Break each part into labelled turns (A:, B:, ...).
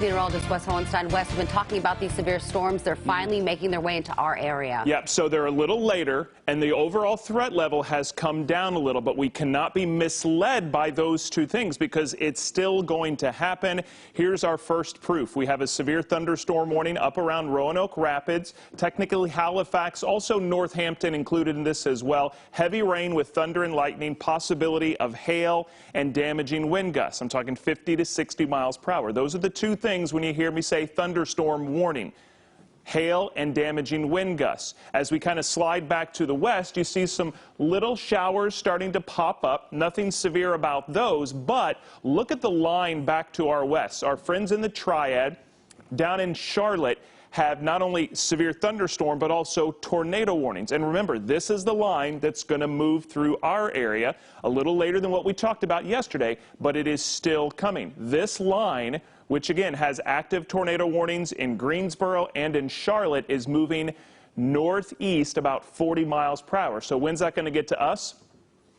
A: Meteorologist Wes Hohenstein. Wes, we've been talking about these severe storms. They're finally making their way into our area.
B: Yep, so they're a little later, and the overall threat level has come down a little, but we cannot be misled by those two things because it's still going to happen. Here's our first proof. We have a severe thunderstorm warning up around Roanoke Rapids, technically Halifax, also Northampton included in this as well. Heavy rain with thunder and lightning, possibility of hail and damaging wind gusts. I'm talking 50 to 60 miles per hour. Those are the two things when you hear me say thunderstorm warning. Hail and damaging wind gusts. As we kind of slide back to the west, you see some little showers starting to pop up. Nothing severe about those, but look at the line back to our west. Our friends in the Triad down in Charlotte have not only severe thunderstorm, but also tornado warnings. And remember, this is the line that's going to move through our area a little later than what we talked about yesterday, but it is still coming. This line, which again has active tornado warnings in Greensboro and in Charlotte, is moving northeast about 40 miles per hour. So when's that going to get to us?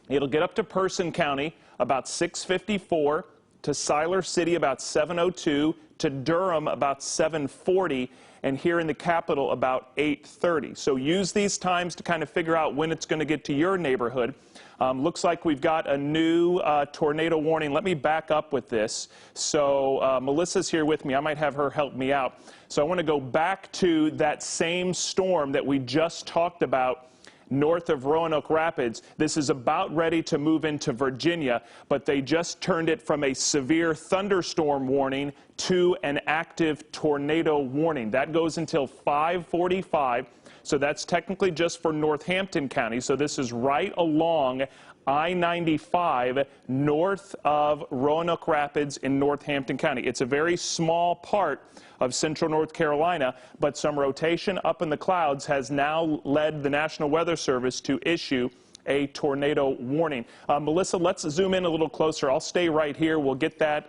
B: It'll get up to Person County about 6:54, to Siler City about 7:02, to Durham about 7:40, and here in the capital about 8:30. So use these times to kind of figure out when it's going to get to your neighborhood. Looks like we've got a new tornado warning. Let me back up with this. So Melissa's here with me. I might have her help me out. So I want to go back to that same storm that we just talked about north of Roanoke Rapids. This is about ready to move into Virginia, but they just turned it from a severe thunderstorm warning to an active tornado warning. That goes until 5:45. So that's technically just for Northampton County. So this is right along I-95 north of Roanoke Rapids in Northampton County. It's a very small part of central North Carolina, but some rotation up in the clouds has now led the National Weather Service to issue a tornado warning. Melissa, let's zoom in a little closer. I'll stay right here. We'll get that,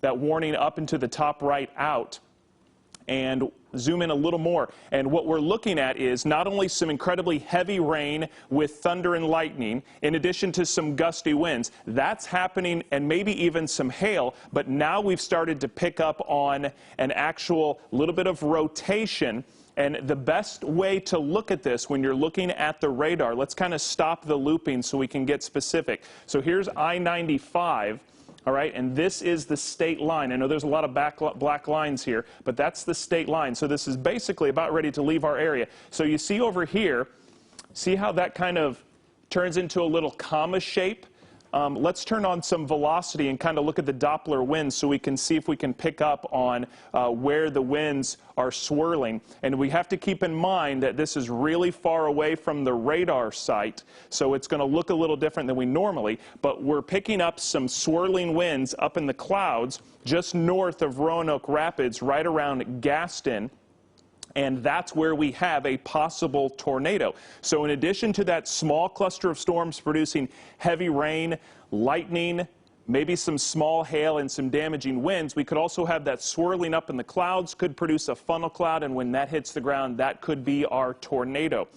B: that warning up into the top right out and zoom in a little more. And what we're looking at is not only some incredibly heavy rain with thunder and lightning, in addition to some gusty winds. That's happening, and maybe even some hail, but now we've started to pick up on an actual little bit of rotation. And the best way to look at this when you're looking at the radar, let's kind of stop the looping so we can get specific. So here's I-95. All right, and this is the state line. I know there's a lot of black lines here, but that's the state line. So this is basically about ready to leave our area. So you see over here, see how that kind of turns into a little comma shape? Let's turn on some velocity and kind of look at the Doppler winds so we can see if we can pick up on where the winds are swirling. And we have to keep in mind that this is really far away from the radar site, so it's going to look a little different than we normally, but we're picking up some swirling winds up in the clouds just north of Roanoke Rapids, right around Gaston. And that's where we have a possible tornado. So in addition to that small cluster of storms producing heavy rain, lightning, maybe some small hail and some damaging winds, we could also have that swirling up in the clouds, could produce a funnel cloud, and when that hits the ground, that could be our tornado.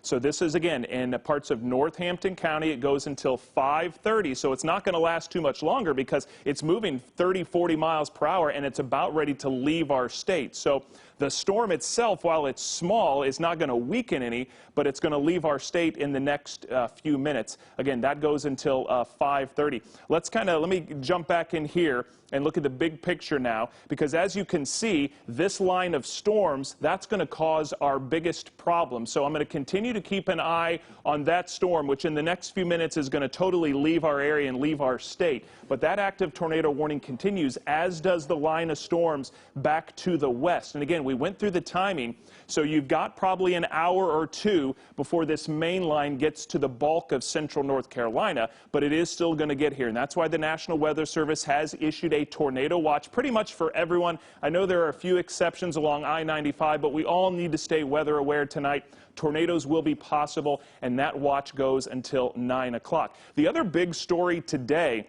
B: So this is, again, in parts of Northampton County. It goes until 5:30, so it's not going to last too much longer because it's moving 30, 40 miles per hour, and it's about ready to leave our state. So the storm itself, while it's small, is not going to weaken any, but it's going to leave our state in the next few minutes. Again, that goes until 5:30. Let me jump back in here and look at the big picture now, because as you can see, this line of storms, that's going to cause our biggest problem. So I'm going to continue to keep an eye on that storm, which in the next few minutes is going to totally leave our area and leave our state. But that active tornado warning continues, as does the line of storms back to the west. And again, we went through the timing, so you've got probably an hour or two before this main line gets to the bulk of central North Carolina, but it is still going to get here. And that's why the National Weather Service has issued a tornado watch pretty much for everyone. I know there are a few exceptions along I-95, but we all need to stay weather aware tonight. Tornadoes will be possible, and that watch goes until 9 o'clock. The other big story today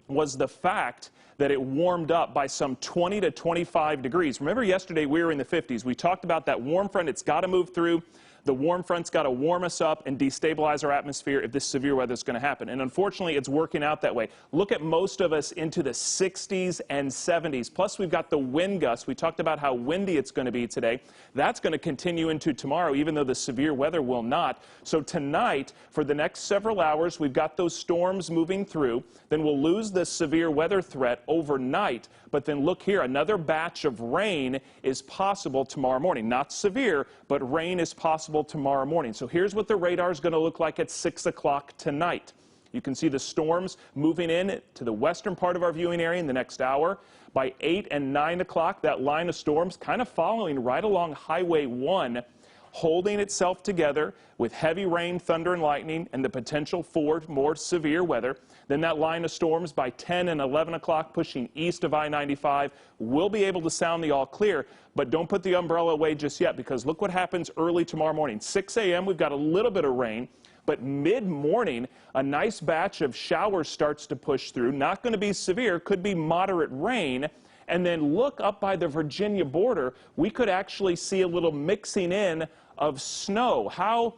B: was the fact that it warmed up by some 20 to 25 degrees. Remember yesterday we were in the 50s. We talked about that warm front. It's got to move through The warm front's got to warm us up and destabilize our atmosphere if this severe weather is going to happen. And unfortunately, it's working out that way. Look at most of us into the 60s and 70s. Plus, we've got the wind gusts. We talked about how windy it's going to be today. That's going to continue into tomorrow, even though the severe weather will not. So tonight, for the next several hours, we've got those storms moving through. Then we'll lose the severe weather threat overnight. But then look here, another batch of rain is possible tomorrow morning. Not severe, but rain is possible tomorrow morning. So here's what the radar is going to look like at 6 o'clock tonight. You can see the storms moving in to the western part of our viewing area in the next hour. By 8 and 9 o'clock, that line of storms kind of following right along Highway 1, holding itself together with heavy rain, thunder, and lightning, and the potential for more severe weather. Then that line of storms by 10 and 11 o'clock pushing east of I-95 will be able to sound the all clear, but don't put the umbrella away just yet, because look what happens early tomorrow morning. 6 a.m., we've got a little bit of rain, but mid-morning, a nice batch of showers starts to push through. Not going to be severe, could be moderate rain. And then look up by the Virginia border, we could actually see a little mixing in of snow. How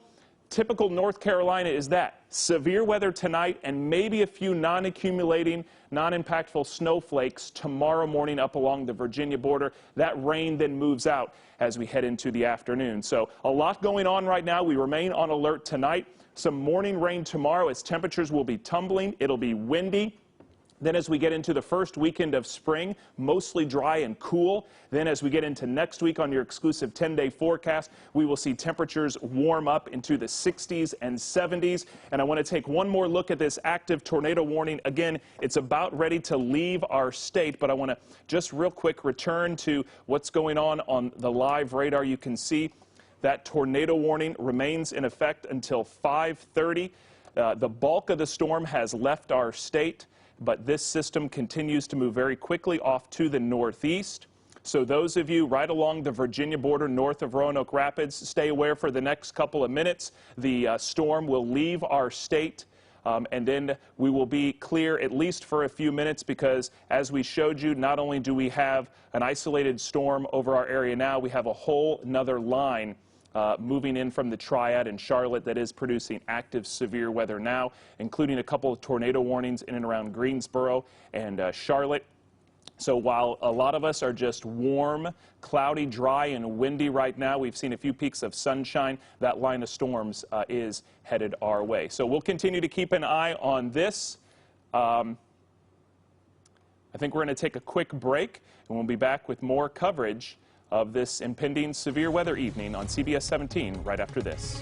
B: typical North Carolina is that? Severe weather tonight and maybe a few non-accumulating, non-impactful snowflakes tomorrow morning up along the Virginia border. That rain then moves out as we head into the afternoon. So a lot going on right now. We remain on alert tonight. Some morning rain tomorrow as temperatures will be tumbling. It'll be windy. Then as we get into the first weekend of spring, mostly dry and cool. Then as we get into next week on your exclusive 10-day forecast, we will see temperatures warm up into the 60s and 70s. And I want to take one more look at this active tornado warning. Again, it's about ready to leave our state, but I want to just real quick return to what's going on the live radar. You can see that tornado warning remains in effect until 5:30. The bulk of the storm has left our state, but this system continues to move very quickly off to the northeast. So those of you right along the Virginia border north of Roanoke Rapids, stay aware for the next couple of minutes. The storm will leave our state, and then we will be clear at least for a few minutes, because as we showed you, not only do we have an isolated storm over our area now, we have a whole nother line moving in from the Triad in Charlotte that is producing active severe weather now, including a couple of tornado warnings in and around Greensboro and Charlotte. So while a lot of us are just warm, cloudy, dry, and windy right now, we've seen a few peaks of sunshine. That line of storms is headed our way. So we'll continue to keep an eye on this. I think we're going to take a quick break, and we'll be back with more coverage of this impending severe weather evening on CBS 17 right after this.